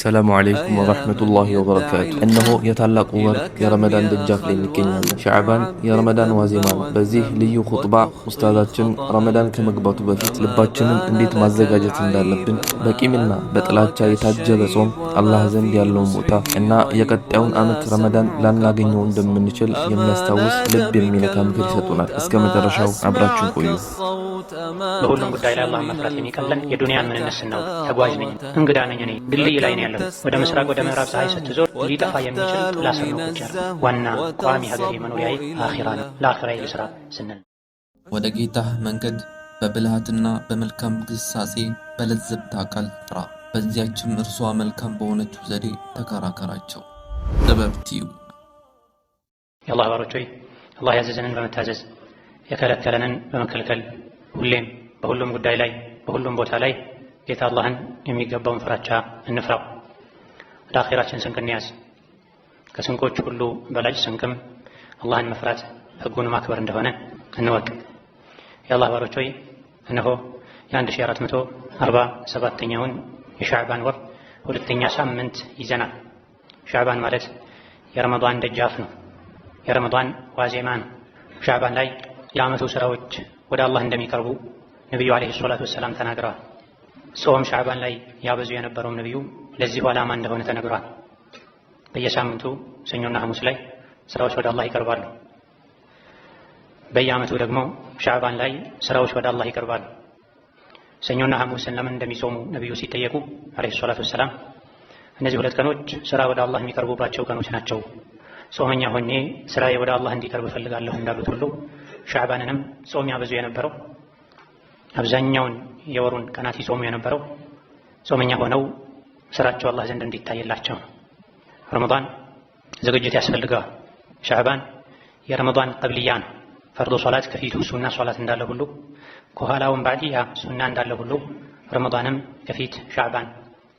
السلام عليكم ورحمة الله وبركاته إنه يتعلق ور يا رمضان دجاف لين كينيان شعبان يا رمضان وازيمان بزيه ليو خطبة أستاذاتشن رمضان كمقبط بفيت لباتشنن انديت مزجاجة اندالبن بكي منا بتلاتشا يتاجب صوم الله زند يالله موتا إنا يقطعون آمت رمضان لان لاغنيون دمنشل يميستاوس لب يمينك مكر يسطونال እስከ መጨረሻው አብራችሁ ቆዩ። በሁሉም ጉዳይ ላይ አላህን መፍራት የሚቀለን የዱንያን ምንነት ነው። ተጓዥ ነኝ፣ እንግዳ ነኝ፣ እኔ ድልድይ ላይ ነው ያለው። ወደ ምስራቅ ወደ ምዕራብ ፀሐይ ስትዞር ሊጠፋ የሚችል ጥላ ስር ነው ቁጭ ያለው። ዋና ቋሚ ሀገሬ መኖሪያዬ አኺራ ነው። ለአኺራዬ ልስራ ስንል ወደ ጌታህ መንገድ በብልሃትና በመልካም ግሳጼ በለዘብታ ቃል ጥራ፣ በዚያችም እርሷ መልካም በሆነችው ዘዴ ተከራከራቸው። ጥበብ ቲዩ የአላህ ባሮች ሆይ አላህ ያዘዘንን በመታዘዝ የከለከለንን በመከልከል ሁሌም በሁሉም ጉዳይ ላይ በሁሉም ቦታ ላይ ጌታ አላህን የሚገባውን ፍራቻ እንፍራው። ለአኺራችን ስንቅ እንያዝ። ከስንቆች ሁሉ በላጭ ስንቅም አላህን መፍራት ሕጉን ማክበር እንደሆነ እንወቅ። የአላህ ባሮች ሆይ እነሆ የ1447ኛውን የሻዕባን ወር ሁለተኛ ሳምንት ይዘናል። ሻዕባን ማለት የረመዳን ደጃፍ ነው፣ የረመዳን ዋዜማ ነው። ሻዕባን ላይ የዓመቱ ስራዎች ወደ አላህ እንደሚቀርቡ ነቢዩ ዓለይሂ ሰላቱ ወሰላም ተናግረዋል። ጾም ሻዕባን ላይ ያበዙ የነበረውም ነቢዩ ለዚሁ ዓላማ እንደሆነ ተነግሯል። በየሳምንቱ ሰኞና ሐሙስ ላይ ስራዎች ወደ አላህ ይቀርባሉ። በየዓመቱ ደግሞ ሻዕባን ላይ ስራዎች ወደ አላህ ይቀርባሉ። ሰኞና ሐሙስን ለምን እንደሚጾሙ ነቢዩ ሲጠየቁ ዓለይሂ ሰላቱ ወሰላም እነዚህ ሁለት ቀኖች ስራ ወደ አላህ የሚቀርቡባቸው ቀኖች ናቸው፣ ጾመኛ ሆኜ ስራዬ ወደ አላህ እንዲቀርብ እፈልጋለሁ እንዳሉት ሁሉ ሻዕባንንም ጾም ያበዙ የነበረው አብዛኛውን የወሩን ቀናት ይጾሙ የነበረው ጾመኛ ሆነው ስራቸው አላህ ዘንድ እንዲታይላቸው። ረመዳን ዝግጅት ያስፈልገዋል። ሻዕባን የረመዳን ቀብልያ ነው። ፈርዶ ሶላት ከፊቱ ሱና ሶላት እንዳለ ሁሉ ከኋላውም ባዕድያ ሱና እንዳለ ሁሉ ረመዳንም ከፊት ሻዕባን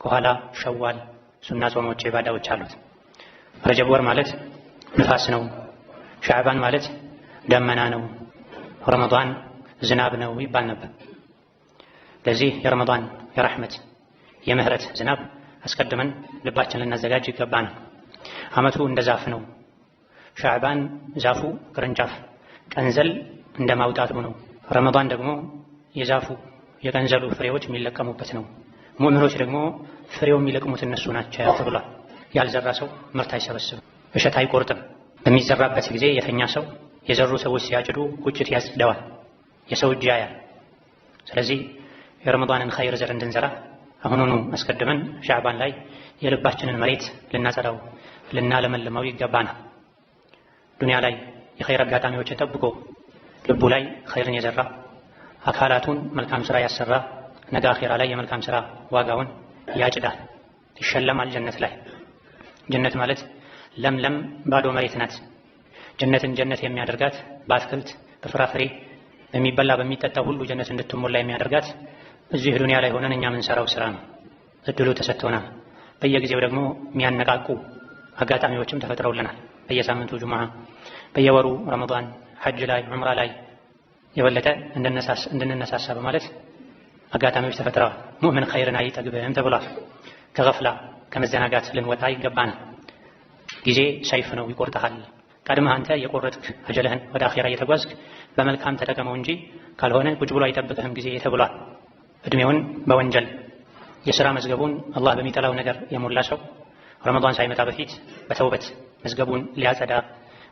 ከኋላ ሸዋል ሱና ጾሞች ኢባዳዎች አሉት። ረጀብ ወር ማለት ንፋስ ነው። ሻዕባን ማለት ደመና ነው። ረመዳን ዝናብ ነው ይባል ነበር። ለዚህ የረመዳን የረሕመት የምህረት ዝናብ አስቀድመን ልባችን ልናዘጋጅ ይገባናል። ዓመቱ እንደ ዛፍ ነው። ሻዕባን ዛፉ ቅርንጫፍ ቀንዘል እንደ ማውጣቱ ነው። ረመዳን ደግሞ የዛፉ የቀንዘሉ ፍሬዎች የሚለቀሙበት ነው። ሙእሚኖች ደግሞ ፍሬው የሚለቅሙት እነሱ ናቸው ተብሏል። ያልዘራ ሰው ምርት አይሰበስብም፣ እሸት አይቆርጥም። በሚዘራበት ጊዜ የተኛ ሰው የዘሩ ሰዎች ሲያጭዱ ቁጭት ያጽደዋል፣ የሰው እጅ ያያል። ስለዚህ የረመዳንን ኸይር ዘር እንድንዘራ አሁኑኑ አስቀድመን ሻዕባን ላይ የልባችንን መሬት ልናጸዳው ልናለመልመው ይገባናል። ዱንያ ላይ የኸይር አጋጣሚዎችን ጠብቆ ልቡ ላይ ኸይርን የዘራ አካላቱን መልካም ስራ ያሰራ ነገ አኺራ ላይ የመልካም ስራ ዋጋውን ያጭዳል፣ ይሸለማል። ጀነት ላይ ጀነት ማለት ለምለም ባዶ መሬት ናት። ጀነትን ጀነት የሚያደርጋት በአትክልት በፍራፍሬ በሚበላ በሚጠጣ ሁሉ ጀነት እንድትሞላ የሚያደርጋት እዚህ ዱንያ ላይ ሆነን እኛ የምንሰራው ስራ ነው። እድሉ ተሰጥቶናል። በየጊዜው ደግሞ የሚያነቃቁ አጋጣሚዎችም ተፈጥረውልናል። በየሳምንቱ ጁምዓ፣ በየወሩ ረመዳን፣ ሐጅ ላይ ዑምራ ላይ የበለጠ እንድንነሳሳ በማለት አጋጣሚዎች ተፈጥረዋል። ሙእምን ኸይርን አይጠግብም ተብሏል። ከገፍላ ከመዘናጋት ልንወጣ ይገባናል። ጊዜ ሰይፍ ነው፣ ይቆርጥሃል። ቀድመህ አንተ የቆረጥክ አጀልህን ወደ አኺራ እየተጓዝክ በመልካም ተጠቀመው እንጂ ካልሆነ ቁጭ ብሎ አይጠብቅህም ጊዜ ተብሏል። እድሜውን በወንጀል የሥራ መዝገቡን አላህ በሚጠላው ነገር የሞላ ሰው ረመዳን ሳይመጣ በፊት በተውበት መዝገቡን ሊያጸዳ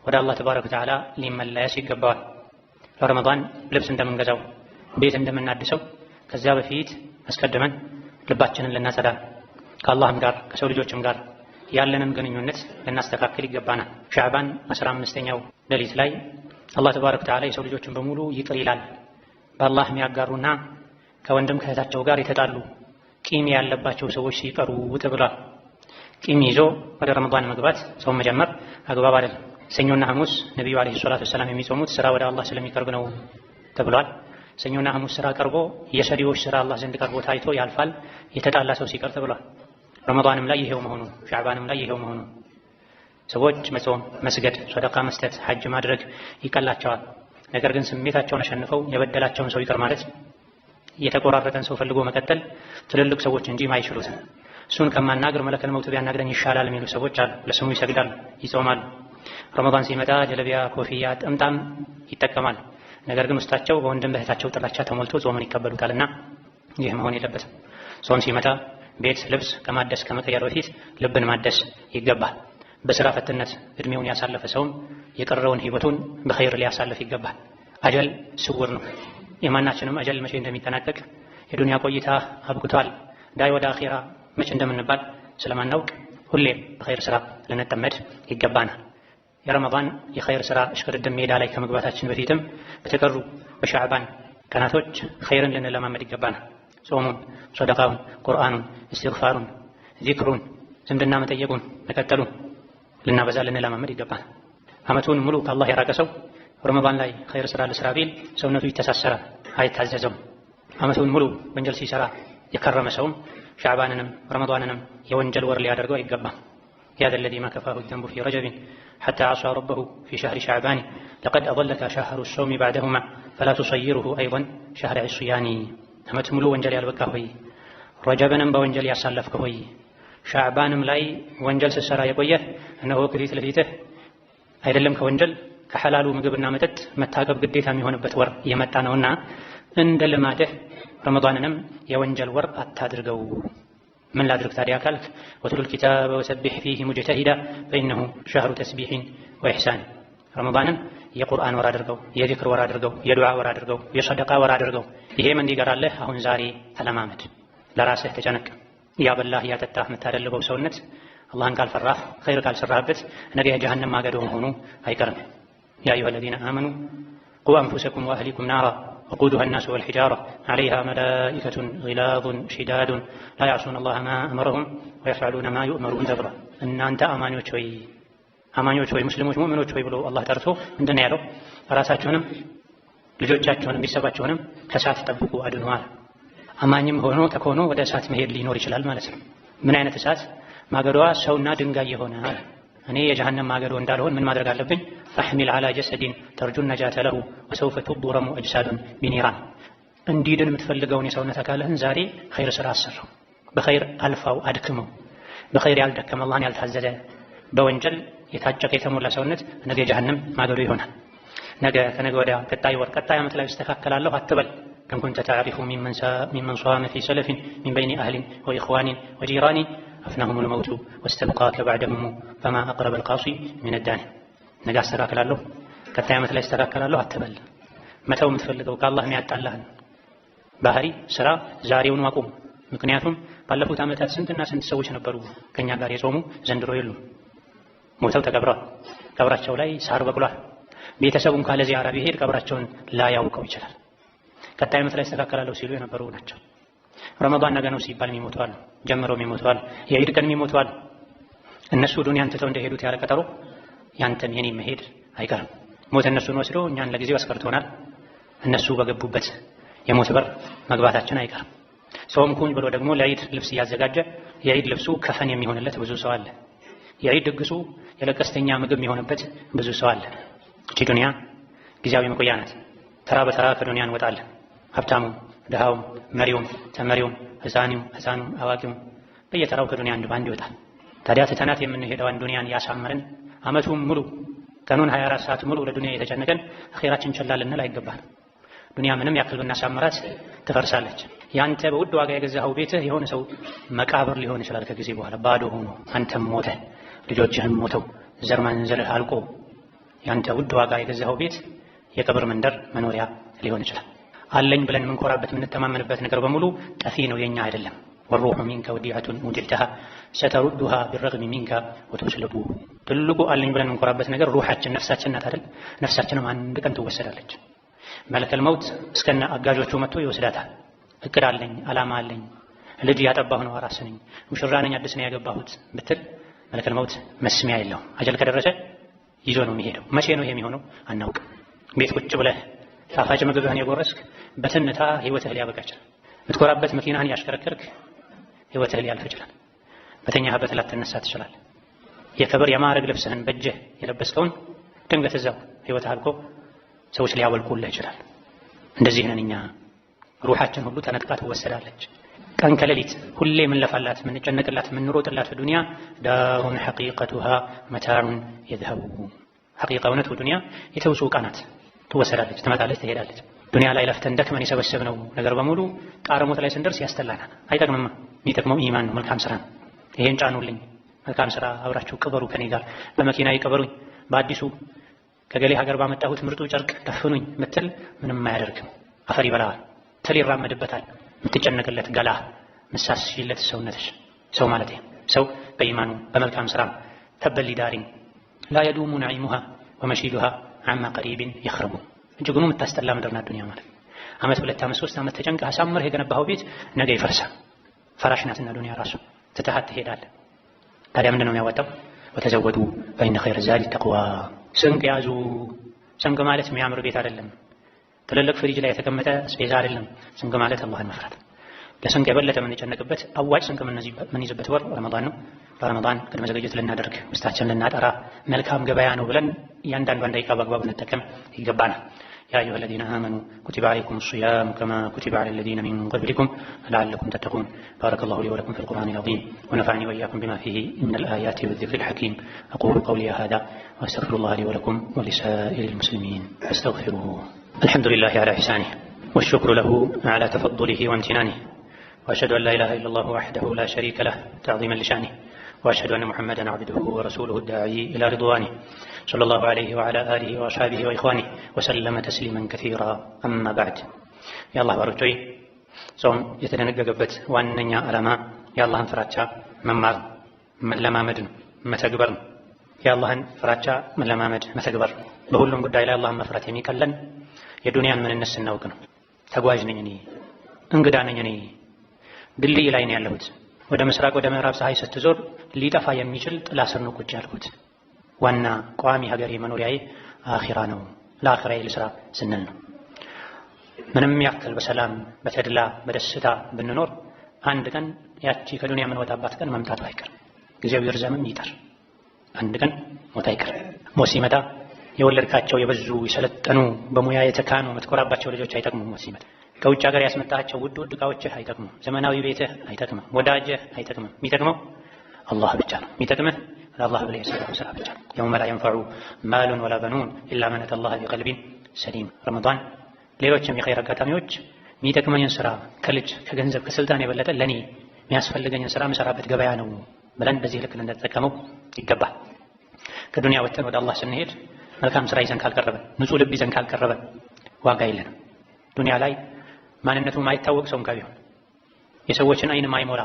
ወደ አላህ ተባረከ ወተዓላ ሊመለስ ይገባዋል። ለረመዳን ልብስ እንደምንገዛው ቤት እንደምናድሰው ከዚያ በፊት አስቀድመን ልባችንን ልናጸዳ ከአላህም ጋር ከሰው ልጆችም ጋር ያለንን ግንኙነት ልናስተካክል ይገባናል። ሻዕባን 15ኛው ሌሊት ላይ አላህ ተባረከ ወተዓላ የሰው ልጆችን በሙሉ ይቅር ይላል። በአላህ የሚያጋሩና ከወንድም ከእህታቸው ጋር የተጣሉ ቂም ያለባቸው ሰዎች ሲቀሩ ተብሏል። ቂም ይዞ ወደ ረመዳን መግባት ሰውን መጀመር አግባብ አይደለም። ሰኞና ሐሙስ ነቢዩ ዓለይሂ ሰላቱ ወሰላም የሚጾሙት ስራ ወደ አላህ ስለሚቀርብ ነው ተብሏል። ሰኞና ሐሙስ ስራ ቀርቦ የሰሪዎች ስራ አላህ ዘንድ ቀርቦ ታይቶ ያልፋል የተጣላ ሰው ሲቀር ተብሏል። ረመዳንም ላይ ይሄው መሆኑ ሻዕባንም ላይ ይሄው መሆኑ ሰዎች መጾም፣ መስገድ፣ ሰደቃ መስጠት፣ ሐጅ ማድረግ ይቀላቸዋል። ነገር ግን ስሜታቸውን አሸንፈው የበደላቸውን ሰው ይቅር ማለት የተቆራረጠን ሰው ፈልጎ መቀጠል ትልልቅ ሰዎች እንጂ ማይችሉትም። እሱን ከማናገር መለከል መውት ቢያናግረኝ ይሻላል የሚሉ ሰዎች አሉ። ለስሙ ይሰግዳሉ፣ ይጾማሉ። ረመዳን ሲመጣ ጀለቢያ፣ ኮፍያ፣ ጥምጣም ይጠቀማሉ። ነገር ግን ውስጣቸው በወንድም በእህታቸው ጥላቻ ተሞልቶ ጾምን ይቀበሉታልና ይህ መሆን የለበትም። ጾም ሲመጣ ቤት ልብስ ከማደስ ከመቀየር በፊት ልብን ማደስ ይገባል። በስራ ፈትነት እድሜውን ያሳለፈ ሰውም የቀረውን ህይወቱን በኸይር ሊያሳልፍ ይገባል። አጀል ስውር ነው። የማናችንም አጀል መቼ እንደሚጠናቀቅ የዱንያ ቆይታ አብቅቷል፣ ዳይ ወደ አኺራ መቼ እንደምንባል ስለማናውቅ ሁሌም በኸይር ስራ ልንጠመድ ይገባናል። የረመዳን የኸይር ስራ እሽቅድድም ሜዳ ላይ ከመግባታችን በፊትም በተቀሩ በሻዕባን ቀናቶች ኸይርን ልንለማመድ ይገባናል። ጾሙን፣ ሰደቃውን፣ ቁርአኑን፣ እስትግፋሩን፣ ዚክሩን፣ ዝምድና መጠየቁን መቀጠሉን ልናበዛ ልንለማመድ ይገባናል። ዓመቱን ሙሉ ከአላህ የራቀ ሰው ረመዳን ላይ ኸይር ስራ ልስራ ቢል ሰውነቱ ይተሳሰራል፣ አይታዘዘውም። ዓመቱን ሙሉ ወንጀል ሲሰራ የከረመ ሰውም ሻዕባንንም ረመዳንንም የወንጀል ወር ሊያደርገው አይገባም። يا ذا الذي ما كفاه الذنب في رجب حتى عصى ربه في شهر شعبان لقد أضلك شهر الصوم بعدهما فلا تصيره أيضا شهر الصيام ዓመት ሙሉ ወንጀል ያልበቃ ሆይ ረጀብንም በወንጀል ያሳለፍክ ሆይ ሻዕባንም ላይ ወንጀል ስትሰራ የቆየህ እነሆ ከፊት ለፊትህ አይደለም ከወንጀል ከሐላሉ ምግብና መጠጥ መታቀብ ግዴታ የሚሆንበት ወር እየመጣ ነውና እንደ ልማድህ ረመዳንንም የወንጀል ወር አታድርገው። ምን ላድርግ ታዲያ ካልክ ወትሉል ኪታበ ወሰቢሕ ፊህ ሙጅተሂዳ ፈኢነሁ ሸህሩ ተስቢሕን ወኢሕሳን። ረመዳንን የቁርአን ወር አድርገው፣ የዚክር ወር አድርገው፣ የዱዓ ወር አድርገው፣ የሰደቃ ወር አድርገው። ይሄም እንዲገራለህ አሁን ዛሬ ተለማመድ። ለራስህ ተጨነቅ። እያበላህ እያጠጣህ የምታደልበው ሰውነት አላህን ካልፈራህ ኸይር ካልሰራህበት ነገ የጀሃነም ማገዶ መሆኑ አይቀርም። ያ አዩሃ አለዚነ አመኑ ቁ አንፉሰኩም ወአህሊኩም ናራ وقودها الناس والحجارة عليها ملائكة غلاظ شداد لا يعصون الله ما أمرهم ويفعلون ما يؤمرون تبرا إن أنت አማኞች ወይ ሙስሊሞች ሙእሚኖች ወይ ብሎ አላህ ጠርቶ ምንድን ነው ያለው? ራሳችሁንም ልጆቻችሁንም ቤተሰባችሁንም ከእሳት ጠብቁ አድኑ አለ። አማኝም ሆኖ ተኮኖ ወደ እሳት መሄድ ሊኖር ይችላል ማለት ነው። ምን አይነት እሳት? ማገዶዋ ሰውና ድንጋይ የሆነ አለ። እኔ የጀሃነም ማገዶ እንዳልሆን ምን ማድረግ አለብኝ? ፈሕሚል ዐላ ጀሰዲን ተርጁ ነጃተ ለሁ ወሰውፈ ቱድረሙ አጅሳዱን ቢኒራን። እንዲድን የምትፈልገውን የሰውነት አካልህን ዛሬ ኸይር ስራ አሰራው፣ በኸይር አልፋው፣ አድክመው። በኸይር ያልደከመ አላህን ያልታዘዘ በወንጀል የታጨቀ የተሞላ ሰውነት ነገ የጀሃነም ማገዶ ይሆናል። ነገ ከነገ ወዲያ ቀጣይ ወር ቀጣይ ዓመት ላይ ይስተካከላለሁ አትበል። ከም ኩንተ ተዕሪፉ ሚመን ሷመ ፊ ሰለፊን ሚን በይኒ አህሊን ወኢኽዋኒን ወጂራኒን አፍናሁም ልመውቱ ወስተብቃከ ባዕደሁም ፈማ አቅረበ ልቃሲ ሚን ዳኒ። ነገ አስተካክላለሁ ቀጣይ ዓመት ላይ ይስተካከላለሁ አትበል። መተው የምትፈልገው ከአላህ የሚያጣላህን ባህሪ ስራ ዛሬውን አቁም። ምክንያቱም ባለፉት ዓመታት ስንትና ስንት ሰዎች ነበሩ ከኛ ጋር የጾሙ ዘንድሮ የሉም፣ ሞተው ተቀብረዋል። ቀብራቸው ላይ ሳር በቅሏል። ቤተሰቡ እንኳን ለዚያራ ቢሄድ ቀብራቸውን ላያውቀው ይችላል። ቀጣይ ዓመት ላይ ይስተካከላለሁ ሲሉ የነበሩ ናቸው። ረመዳን ነገ ነው ሲባል የሚሞቱ አሉ፣ ጀምረው የሚሞቱ አሉ፣ የዒድ ቀን የሚሞቱ አሉ። እነሱ ዱንያን ትተው እንደሄዱት ያለ ቀጠሮ ያንተም የኔም መሄድ አይቀርም። ሞት እነሱን ወስዶ እኛን ለጊዜው አስቀርቶናል። እነሱ በገቡበት የሞት በር መግባታችን አይቀርም። ጾም ኩኝ ብሎ ደግሞ ለዒድ ልብስ እያዘጋጀ የዒድ ልብሱ ከፈን የሚሆንለት ብዙ ሰው አለ። የዒድ ድግሱ የለቀስተኛ ምግብ የሚሆንበት ብዙ ሰው አለ። እቺ ዱንያ ጊዜያዊ መቆያ ናት። ተራ በተራ ከዱንያ እንወጣለን። ሀብታሙም፣ ድሃውም፣ መሪውም፣ ተመሪውም፣ ሕፃኑም፣ አዋቂውም በየተራው ከዱንያ አንድ ባንድ ይወጣል። ታዲያ ትተናት የምንሄደውን ዱንያን ያሳምረን ዓመቱን ሙሉ ቀኑን 24 ሰዓት ሙሉ ለዱንያ የተጨነቀን አኺራችን ቸላ ልንል አይገባል። ዱንያ ምንም ያክል ብናሳምራት ትፈርሳለች። ያንተ በውድ ዋጋ የገዛኸው ቤትህ የሆነ ሰው መቃብር ሊሆን ይችላል ከጊዜ በኋላ ባዶ ሆኖ፣ አንተም ሞተህ ልጆችህም ሞተው ዘር ማንዘርህ አልቆ ያንተ ውድ ዋጋ የገዛኸው ቤት የቀብር መንደር መኖሪያ ሊሆን ይችላል። አለኝ ብለን የምንኮራበት የምንተማመንበት ነገር በሙሉ ጠፊ ነው፣ የኛ አይደለም። ወሩሑ ሚንከ ወዲዐቱን ሙዲዕተሃ ሰተሩዱሃ ቢረግሚ ሚንከ ወቱስለቡ። ትልቁ አለኝ ብለን የምንኮራበት ነገር ሩሓችን ነፍሳችን ናት አይደል? ነፍሳችንም አንድ ቀን ትወሰዳለች። መለከል መውት እስከነ አጋዦቹ መጥቶ ይወስዳታል። እቅድ አለኝ፣ አላማ አለኝ፣ ልጅ ያጠባሁ ነው፣ አራስ ነኝ፣ ሙሽራ ነኝ፣ አዲስ ነው ያገባሁት ብትል መለከል መውት መስሚያ የለውም። አጀል ከደረሰ ይዞ ነው የሚሄደው። መቼ ነው ይሄ የሚሆነው አናውቅም። ቤት ቁጭ ብለህ ጣፋጭ ምግብህን የጎረስክ በትንታ ህይወትህ ሊያበቃ ይችላል። የምትኮራበት መኪናህን ያሽከረከርክ ህይወትህ ሊያልፍ ይችላል። በተኛህበት ላትነሳ ትችላለህ። የክብር የማዕረግ ልብስህን በእጅህ የለበስከውን ድንገት እዛው ህይወትህ አልቆ ሰዎች ሊያወልቁልህ ይችላል። እንደዚህ ነን እኛ። ሩሓችን ሁሉ ተነጥቃ ትወሰዳለች። ቀን ከሌሊት ሁሌ ምንለፋላት ምንጨነቅላት ምንሮጥላት ዱንያ ዳሩን ሐቂቀቱሃ መታዑን የዝሀቡ ሐቂቃ እውነቱ ዱንያ የተውሱ ዕቃ ናት። ትወሰዳለች፣ ትመጣለች፣ ትሄዳለች። ዱንያ ላይ ለፍተን ደክመን የሰበሰብነው ነገር በሙሉ ጣረሞት ላይ ስንደርስ ያስጠላናል። አይጠቅምም። የሚጠቅመው ኢማን ነው፣ መልካም ስራ ነው። ይሄን ጫኑልኝ፣ መልካም ስራ አብራችሁ ቅበሩ፣ ከኔ ጋር በመኪና ይቅበሩኝ፣ በአዲሱ ከገሌ ሀገር ባመጣሁት ምርጡ ጨርቅ ደፍኑኝ ምትል ምንም አያደርግም። አፈር ይበላዋል፣ ትል ይራመድበታል። የምትጨነቅለት ገላ ምሳስሽለት ሰውነትሽ ሰው ማለት ሰው በኢማኑ በመልካም ስራ ተበል ዳሪን ላ የዱሙ ነዒሙሃ ወመሺዱሃ አማ ቀሪቢን ይኽረቡ እጅጉኑ የምታስጠላ ምድር ናት ዱንያ ማለት። ዓመት 2 ዓመት 3 ዓመት ተጨንቀህ አሳምረህ የገነባኸው ቤት ነገ ይፈርሳል። ፈራሽ ናትና ዱንያ ራሱ ትተሃት ትሄዳለህ። ታዲያ ምንድን ነው የሚያወጣው? ወተዘወዱ ፈኢነ ኸይረ ዛዲ ተቅዋ። ስንቅ ያዙ። ስንቅ ማለት የሚያምር ቤት አይደለም፣ ትልልቅ ፍሪጅ ላይ የተቀመጠ ስፔዛ አይደለም። ስንቅ ማለት አላህን መፍራት። ለስንቅ የበለጠ የምንጨነቅበት አዋጭ ስንቅ የምንይዝበት ወር ረመዳን ነው። በረመዳን ቅድመ ዝግጅት ልናደርግ ውስጣችን ልናጠራ መልካም ገበያ ነው ብለን እያንዳንዷን ደቂቃ በአግባቡ ልንጠቀም ይገባናል። ያ አዩሀ ለዚነ አመኑ ኩቲበ ዐለይኩም ሲያሙ ከማ ኩቲበ ዐለ ለዚነ ሚን ቀብሊኩም ለዐለኩም ተተቁን ባረከላሁ ሊ ወለኩም ፊል ቁርአኒል ዐዚም ወነፈዐኒ ወኢያኩም ቢማ ፊሂ ሚነል አያቲ ወዚክሪል ሐኪም አቁሉ ቀውሊ ሃዛ ወአስተግፊሩላህ ሊ ወለኩም ወሊሳኢሪል ሙስሊሚን ፈስተግፊሩሁ። አልሐምዱሊላሂ ዐላ ኢሕሳኒሂ ወሽኩሩ ለሁ ዐላ ተፈዱሊሂ ወምቲናኒሂ وأشهد أن لا إله إلا الله وحده لا شريك له تعظيما لشأنه وأشهد أن محمدا عبده ورسوله الداعي إلى رضوانه صلى الله عليه وعلى آله وأصحابه وإخوانه وسلم تسليما كثيرا أما بعد يا الله برجوي صوم يتدنققبت وأنني علما يا الله فراتشا ممار ملمامد متكبر يا الله فراتشا ملمامد متكبر بقولهم قد إلى الله مفرات يميكلن የዱንያን ምንነት ስናውቅ ነው። ተጓዥ ነኝ እኔ፣ እንግዳ ነኝ እኔ፣ ድልድይ ላይ ነው ያለሁት። ወደ ምስራቅ ወደ ምዕራብ ፀሐይ ስትዞር ሊጠፋ የሚችል ጥላ ስር ነው ቁጭ ያልኩት። ዋና ቋሚ ሀገሬ መኖሪያዬ አኺራ ነው። ለአኺራዬ ልስራ ስንል ነው። ምንም ያክል በሰላም በተድላ በደስታ ብንኖር አንድ ቀን ያቺ ከዱንያ የምንወጣባት ቀን መምጣቱ አይቀርም። ጊዜው ይርዘምም ይጠር አንድ ቀን ሞት አይቀርም። ሞት ሲመጣ የወለድካቸው የበዙ የሰለጠኑ በሙያ የተካኑ የምትኮራባቸው ልጆች አይጠቅሙም። ሞት ሲመጣ ከውጭ ሀገር ያስመጣቸው ውድ ውድ ዕቃዎችህ አይጠቅሙም። ዘመናዊ ቤትህ አይጠቅምም። ወዳጅህ አይጠቅምም። የሚጠቅመው አላህ ብቻ ነው። የሚጠቅምህ ለአላህ ብለህ የሰራው ስራ ብቻ ነው። የውመ ላ የንፈዑ ማሉን ወላ በኑን ኢላ መን አተላህ ቢቀልቢን ሰሊም። ረመዳን ሌሎችም የኸይር አጋጣሚዎች የሚጠቅመኝን ስራ ከልጅ ከገንዘብ ከስልጣን የበለጠ ለኔ የሚያስፈልገኝን ስራ የምሰራበት ገበያ ነው ብለን በዚህ ልክ ልንጠቀመው ይገባል። ከዱንያ ወጥተን ወደ አላህ ስንሄድ መልካም ስራ ይዘን ካልቀረበን፣ ንጹህ ልብ ይዘን ካልቀረበን ዋጋ የለንም። ዱንያ ላይ ማንነቱ ማይታወቅ ሰውም ቢሆን የሰዎችን አይን ማይሞላ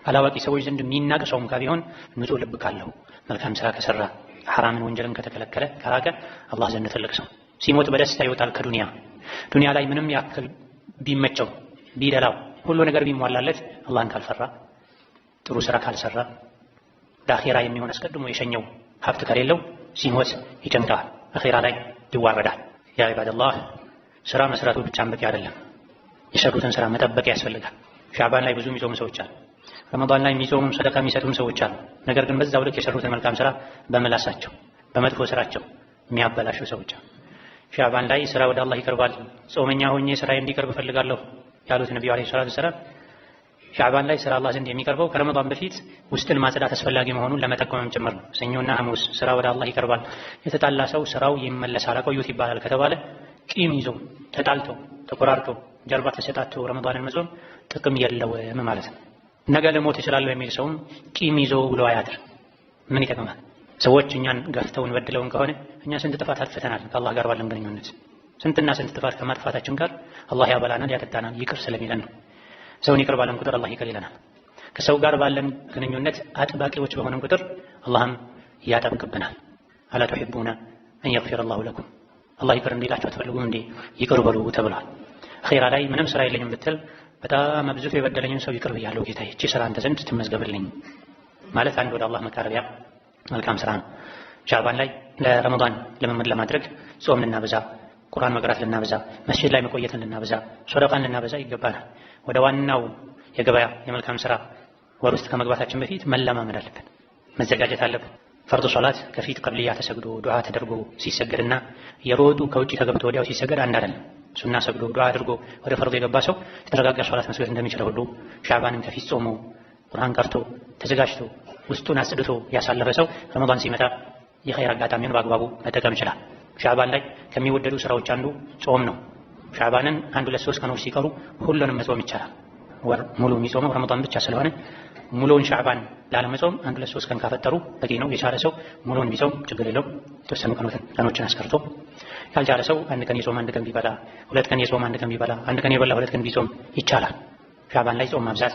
አላዋቂ ሰዎች ዘንድ የሚናቅ ሰውም ቢሆን ንጹህ ልብ ካለው መልካም ስራ ከሰራ ሐራምን ወንጀልን ከተከለከለ ከራቀ አላህ ዘንድ ትልቅ ሰው ሲሞት በደስታ ይወጣል ከዱንያ። ዱንያ ላይ ምንም ያክል ቢመቸው ቢደላው ሁሉ ነገር ቢሟላለት አላህን ካልፈራ ጥሩ ስራ ካልሰራ ለአኺራ የሚሆን አስቀድሞ የሸኘው ሀብት ከሌለው ሲሞት ይጨንቃል፣ አኺራ ላይ ይዋረዳል። ያ ዒባደላህ ስራ መስራቱ ብቻም በቂ አይደለም። የሰሩትን ስራ መጠበቅ ያስፈልጋል። ሻዕባን ላይ ብዙ የሚጾሙ ሰዎች አሉ። ረመዳን ላይ የሚጾሙ ሰደቃ የሚሰጡም ሰዎች አሉ። ነገር ግን በዛው ልክ የሰሩትን መልካም ስራ በመላሳቸው በመጥፎ ስራቸው የሚያበላሹ ሰዎች አሉ። ሻዕባን ላይ ስራ ወደ አላህ ይቀርባል፣ ጾመኛ ሆኜ ስራዬ እንዲቀርብ እፈልጋለሁ ያሉት ነብዩ አለይሂ ሰላቱ ወሰላም ሻዕባን ላይ ስራ አላህ ዘንድ የሚቀርበው ከረመዳን በፊት ውስጥን ማጽዳት አስፈላጊ መሆኑን ለመጠቆምም ጭምር ነው። ሰኞና ሐሙስ ስራ ወደ አላህ ይቀርባል። የተጣላ ሰው ስራው ይመለሳል፣ አቆዩት ይባላል ከተባለ ቂም ይዞ ተጣልቶ ተቆራርጦ ጀርባ ተሰጣቶ ረመዳንን መጾም ጥቅም የለውም ማለት ነው። ነገ ልሞት እችላለሁ የሚል ሰውም ቂም ይዞ ውሎ አያድር። ምን ይጠቅማል? ሰዎች እኛን ገፍተውን በድለውን ከሆነ እኛ ስንት ጥፋት አጥፍተናል ከአላህ ጋር ባለን ግንኙነት። ስንትና ስንት ጥፋት ከማጥፋታችን ጋር አላህ ያበላናል፣ ያጠጣናል፣ ይቅር ስለሚለን ነው። ሰውን ይቅር ባለን ቁጥር አላህ ይቅር ይለናል። ከሰው ጋር ባለን ግንኙነት አጥባቂዎች በሆነን ቁጥር አላህም ያጠብቅብናል። አላ ቱሒቡና አን የግፊረ አላሁ ለኩም፣ አላህ ይቅር እንዲላችሁ አትፈልጉም እንዴ? ይቅር በሉ ተብሏል። አኺራ ላይ ምንም ስራ የለኝም ብትል በጣም አብዝቶ የበደለኝን ሰው ይቅር ብያለሁ ጌታዬ፣ እቺ ስራ አንተ ዘንድ ትመዝገብልኝ ማለት አንድ ወደ አላህ መቃረቢያ መልካም ስራ ነው። ሻዕባን ላይ ለረመዳን ልምምድ ለማድረግ ጾም ልናበዛ፣ ቁርአን መቅራት ልናበዛ፣ መስጂድ ላይ መቆየትን ልናበዛ፣ ሶደቃን ልናበዛ ይገባናል። ወደ ዋናው የገበያ የመልካም ስራ ወር ውስጥ ከመግባታችን በፊት መለማመድ አለብን፣ መዘጋጀት አለብን። ፈርዱ ሶላት ከፊት ቀብልያ ተሰግዶ ዱዓ ተደርጎ ሲሰገድና የሮጡ ከውጪ ተገብቶ ወዲያው ሲሰገድ አንድ አይደለም። ሱና ሰግዶ ዱዓ አድርጎ ወደ ፈርድ የገባ ሰው የተረጋጋ ሶላት መስገድ እንደሚችለው ሁሉ ሻዕባንን ከፊት ጾሞ ቁርአን ቀርቶ ተዘጋጅቶ ውስጡን አጽድቶ ያሳለፈ ሰው ረመዳን ሲመጣ የኸይር አጋጣሚውን በአግባቡ መጠቀም ይችላል። ሻዕባን ላይ ከሚወደዱ ስራዎች አንዱ ጾም ነው። ሻዕባንን 1-3 ቀኖች ሲቀሩ ሁሉንም መጾም ይቻላል። ወር ሙሉ የሚጾመው ረመዳን ብቻ ስለሆነ ሙሉውን ሻዕባን ላለመጾም 1-3 ቀን ካፈጠሩ በቂ ነው። የቻለ ሰው ሙሉውን ቢጾም ችግር የለውም። የተወሰኑ ቀኖችን አስቀርቶ ያልቻለ ሰው 1 ቀን የጾም 1 ቀን ቢበላ፣ 2 ቀን የጾም 1 ቀን ቢበላ፣ 1 ቀን የበላ 2 ቀን ቢጾም ይቻላል። ሻዕባን ላይ ጾም ማብዛት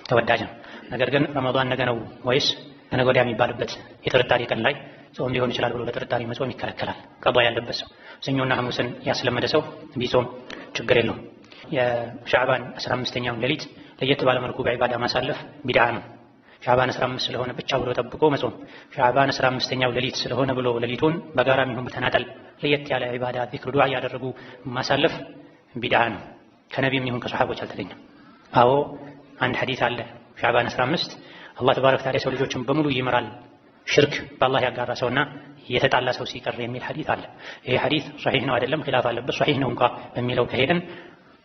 ተወዳጅ ነው። ነገር ግን ረመዳን ነገ ነው ወይስ ነገ ወዲያ የሚባልበት የጥርጣሬ ቀን ላይ ጾም ሊሆን ይችላል ብሎ በጥርጣሬ መጾም ይከለከላል። ቀዷ ያለበት ሰው ሰኞና ሐሙስን ያስለመደ ሰው ቢጾም ችግር የለውም። የሻዕባን 15ኛውን ሌሊት ለየት ባለ መልኩ በዒባዳ ማሳለፍ ቢድዓ ነው። ሻዕባን 15 ስለሆነ ብቻ ብሎ ጠብቆ መጾም፣ ሻዕባን 15ኛው ሌሊት ስለሆነ ብሎ ሌሊቱን በጋራም ይሁን በተናጠል ለየት ያለ ዒባዳ ዚክር፣ ዱዓ እያደረጉ ማሳለፍ ቢድዓ ነው። ከነቢይም ይሁን ከሰሓቦች አልተገኘም። አዎ አንድ ሐዲስ አለ። ሻዕባን 15 አላህ ተባረከ ወተዓላ የሰው ልጆችን በሙሉ ይምራል ሽርክ በአላህ ያጋራ ሰውና የተጣላ ሰው ሲቀር የሚል ሐዲስ አለ። ይሄ ሐዲስ ሷሂህ ነው አይደለም ኺላፍ አለበት። ሷሂህ ነው እንኳ በሚለው ከሄድን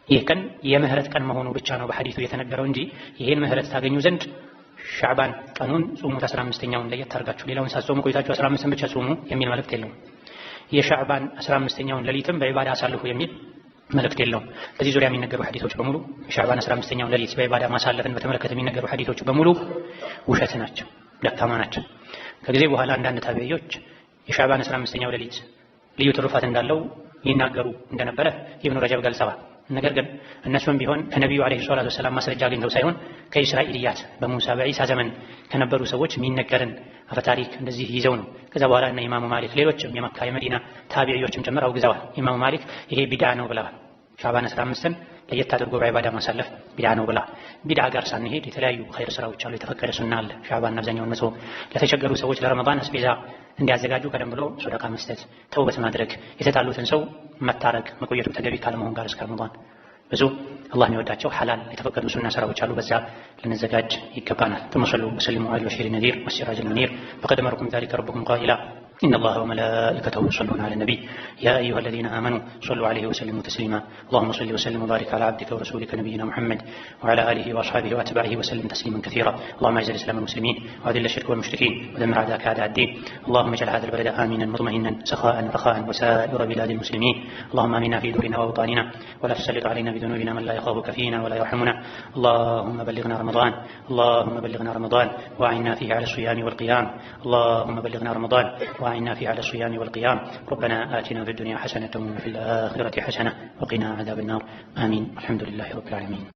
ይህ ቀን የምህረት ቀን መሆኑ ብቻ ነው በሐዲሱ የተነገረው እንጂ ይሄን ምህረት ታገኙ ዘንድ ሻዕባን ቀኑን ጾሙት 15ኛውን ለየት አድርጋችሁ ሌላውን ሳትጾሙ ቆይታችሁ 15ን ብቻ ጾሙ የሚል መልእክት የለውም። የሻዕባን 15ኛውን ሌሊትም በዒባዳ አሳልፉ የሚል መልእክት የለውም። በዚህ ዙሪያ የሚነገሩ ሐዲሶች በሙሉ የሻዕባን 15ኛውን ሌሊት በዒባዳ ማሳለፍን በተመለከተ የሚነገሩ ሐዲሶች በሙሉ ውሸት ናቸው፣ ደካማ ናቸው። ከጊዜ በኋላ አንዳንድ ታቢዒዎች የሻዕባን 15ኛው ሌሊት ልዩ ትሩፋት እንዳለው ይናገሩ እንደነበረ ኢብኑ ረጀብ ገልጸዋል። ነገር ግን እነሱም ቢሆን ከነቢዩ ዓለይሂ ሰላቱ ወሰላም ማስረጃ አግኝተው ሳይሆን ከእስራኤልያት በሙሳ በዒሳ ዘመን ከነበሩ ሰዎች የሚነገርን አፈታሪክ እንደዚህ ይዘው ነው። ከዛ በኋላ እና ኢማሙ ማሊክ ሌሎችም የመካ የመዲና ታቢዒዎችም ጭምር አውግዘዋል። ኢማሙ ማሊክ ይሄ ቢድዓ ነው ብለዋል። ሻዕባን 15ን ለየት አድርጎ በዒባዳ ማሳለፍ ቢድዓ ነው ብለዋል። ቢድዓ ጋር ሳንሄድ የተለያዩ ኸይር ስራዎች አሉ። የተፈቀደ ሱና አለ። ሻዕባን አብዛኛውን መጾም፣ ለተቸገሩ ሰዎች ለረመዳን አስቤዛ እንዲያዘጋጁ ቀደም ብሎ ሶደቃ መስጠት፣ ተውበት ማድረግ፣ የተጣሉትን ሰው መታረቅ መቆየቱ ተገቢ ካለመሆን ጋር እስከ ረመዳን ብዙ አላህ የሚወዳቸው ሐላል የተፈቀዱ ሱና ስራዎች አሉ። በዛ ልንዘጋጅ ይገባናል። ثم صلوا وسلموا على البشير النذير والسراج المنير فقد أمركم ذلك ربكم قائلا إن الله وملائكته يصلون على النبي يا أيها الذين آمنوا صلوا عليه وسلموا تسليما اللهم صل وسلم وبارك على عبدك ورسولك نبينا محمد وعلى آله وأصحابه وأتباعه وسلم تسليما كثيرا اللهم أعز الإسلام والمسلمين وأذل الشرك والمشركين ودمر أعداءك أعداء الدين اللهم اجعل هذا البلد آمنا مطمئنا سخاء رخاء وسائر بلاد المسلمين اللهم آمنا في دورنا وأوطاننا ولا تسلط علينا بذنوبنا من لا يخافك فينا ولا يرحمنا اللهم بلغنا رمضان اللهم بلغنا رمضان وأعنا فيه على الصيام والقيام اللهم بلغنا رمضان وأعنا فيه على الصيام والقيام ربنا آتنا في الدنيا حسنة وفي الآخرة حسنة وقنا عذاب النار آمين الحمد لله رب العالمين.